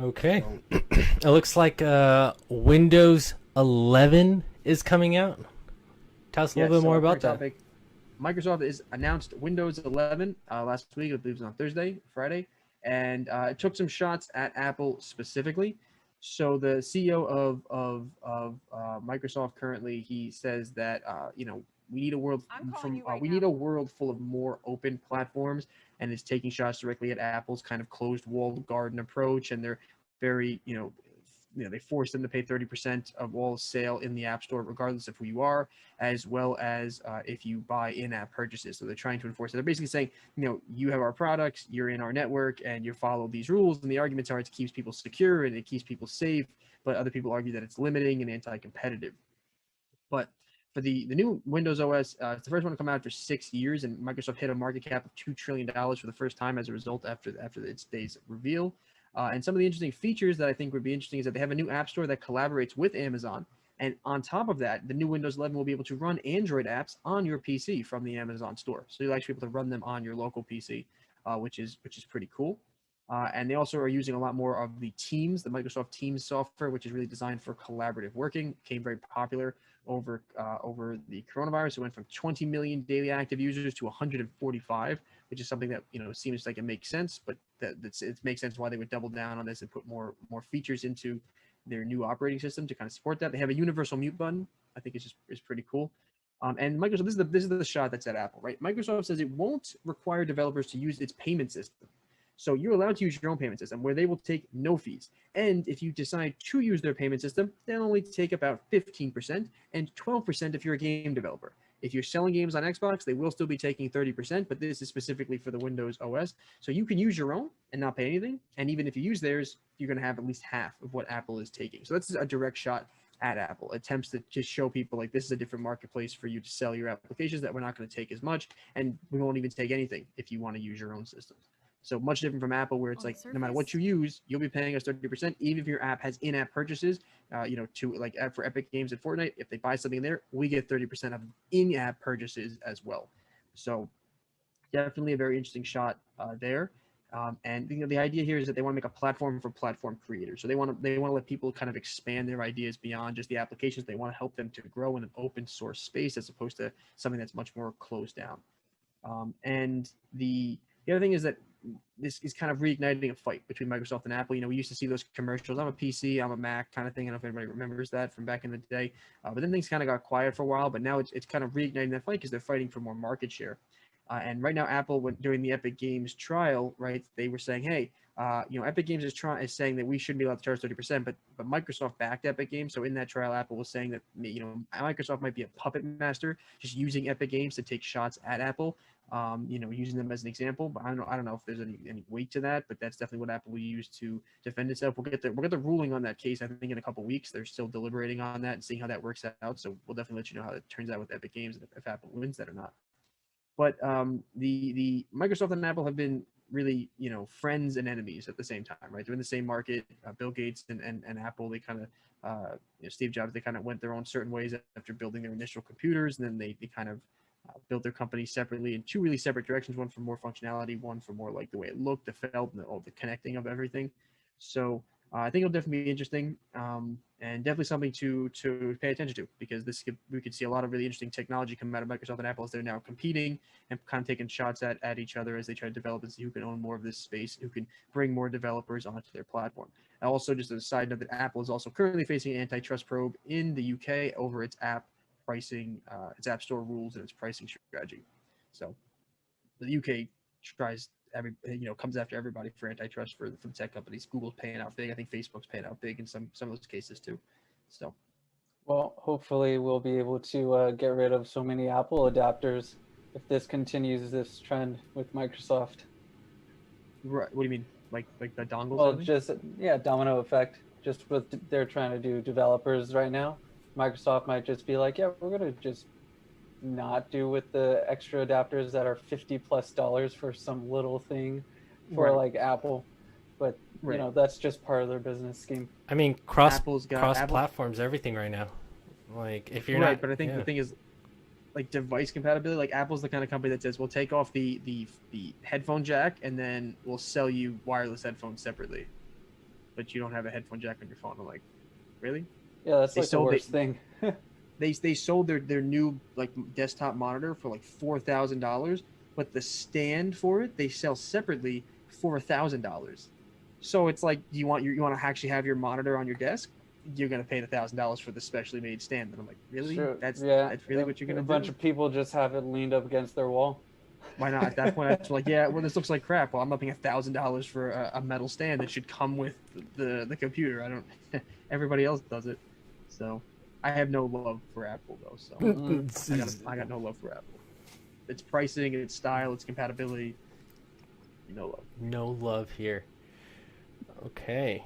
Okay. So It looks like Windows 11 is coming out. Tell us a little yes, bit so more our about current that. topic, Microsoft is announced Windows 11 last week. I believe it was on Thursday, Friday, and it took some shots at Apple specifically. So the CEO of Microsoft currently, he says that we need a world we need a world full of more open platforms, and is taking shots directly at Apple's kind of closed walled garden approach, and they're very they force them to pay 30% of all sale in the App Store, regardless of who you are, as well as if you buy in-app purchases. So they're trying to enforce it. They're basically saying, you have our products, you're in our network, and you follow these rules. And the arguments are it keeps people secure and it keeps people safe, but other people argue that it's limiting and anti-competitive. But for the new Windows OS, it's the first one to come out after 6 years, and Microsoft hit a market cap of $2 trillion for the first time as a result after its day's reveal. And some of the interesting features that I think would be interesting is that they have a new app store that collaborates with Amazon. And on top of that, the new Windows 11 will be able to run Android apps on your PC from the Amazon store. So you'll actually be able to run them on your local PC, which is pretty cool. And they also are using a lot more of the Teams, the Microsoft Teams software, which is really designed for collaborative working. Became very popular over the coronavirus. It went from 20 million daily active users to 145, which is something that seems like it makes sense, but it makes sense why they would double down on this and put more features into their new operating system to kind of support that. They have a universal mute button. I think is pretty cool. And Microsoft, this is the shot that's at Apple, right? Microsoft says it won't require developers to use its payment system. So you're allowed to use your own payment system where they will take no fees. And if you decide to use their payment system, they'll only take about 15% and 12% if you're a game developer. If you're selling games on Xbox, they will still be taking 30%, but this is specifically for the Windows OS. So you can use your own and not pay anything. And even if you use theirs, you're going to have at least half of what Apple is taking. So that's a direct shot at Apple. Attempts to just show people like this is a different marketplace for you to sell your applications, that we're not going to take as much, and we won't even take anything if you want to use your own systems. So much different from Apple, where it's like no matter what you use, you'll be paying us 30%, even if your app has in-app purchases. To like for Epic Games and Fortnite, if they buy something there, we get 30% of in-app purchases as well. So definitely a very interesting shot there. And the idea here is that they want to make a platform for platform creators. So they want to let people kind of expand their ideas beyond just the applications. They want to help them to grow in an open source space as opposed to something that's much more closed down. And the other thing is that this is kind of reigniting a fight between Microsoft and Apple. We used to see those commercials. I'm a PC, I'm a Mac kind of thing. I don't know if anybody remembers that from back in the day. But then things kind of got quiet for a while. But now it's kind of reigniting that fight because they're fighting for more market share. And right now, Apple, during the Epic Games trial, right, they were saying, hey, Epic Games is saying that we shouldn't be allowed to charge 30%, but Microsoft backed Epic Games. So in that trial, Apple was saying that Microsoft might be a puppet master, just using Epic Games to take shots at Apple. Using them as an example, but I don't know if there's any weight to that, but that's definitely what Apple will use to defend itself. We'll get the ruling on that case, I think, in a couple of weeks. They're still deliberating on that and seeing how that works out. So we'll definitely let you know how it turns out with Epic Games and if Apple wins that or not. But the Microsoft and Apple have been really friends and enemies at the same time, right? They're in the same market. Bill Gates and Apple, they kind of Steve Jobs, they kind of went their own certain ways after building their initial computers, and then they kind of built their company separately in two really separate directions. One for more functionality, one for more like the way it looked, the felt, and all the connecting of everything. So I think it'll definitely be interesting, and definitely something to pay attention to, because we could see a lot of really interesting technology come out of Microsoft and Apple as they're now competing and kind of taking shots at each other as they try to develop and see who can own more of this space, who can bring more developers onto their platform. And also, just as a side note, that Apple is also currently facing an antitrust probe in the UK over its app pricing, its app store rules and its pricing strategy. So the UK tries comes after everybody for antitrust for the tech companies. Google's paying out big. I think Facebook's paying out big in some of those cases too. So Well, hopefully we'll be able to get rid of so many Apple adapters if this continues this trend with Microsoft. right, what do you mean? Like the dongles? Well, just domino effect. Just what they're trying to do, developers right now. Microsoft might just be like, yeah, we're gonna just not do with the extra adapters that are $50+ for some little thing for Right. like Apple, but Right. that's just part of their business scheme. I mean, cross Apple's got cross Apple. platforms, everything right now. Like if you're Right, not, but I think yeah. the thing is, like device compatibility. Like Apple's the kind of company that says we'll take off the headphone jack and then we'll sell you wireless headphones separately. but you don't have a headphone jack on your phone. I'm like, really? Yeah, that's They like the sold it- worst thing. They sold their new like desktop monitor for like $4,000, but the stand for it they sell separately for $1,000. So it's like you want to actually have your monitor on your desk, you're gonna pay $1,000 for the specially made stand. And I'm like, really? Sure. That's yeah, really what you're gonna a do? bunch of people just have it leaned up against their wall. Why not? At that point, I was like, yeah, well, this looks like crap. Well, I'm not paying $1,000 for a metal stand that should come with the computer. I don't. Everybody else does it, so I have no love for Apple though. So I got no love for Apple. Its pricing, its style, its compatibility. No love. No love here. Okay.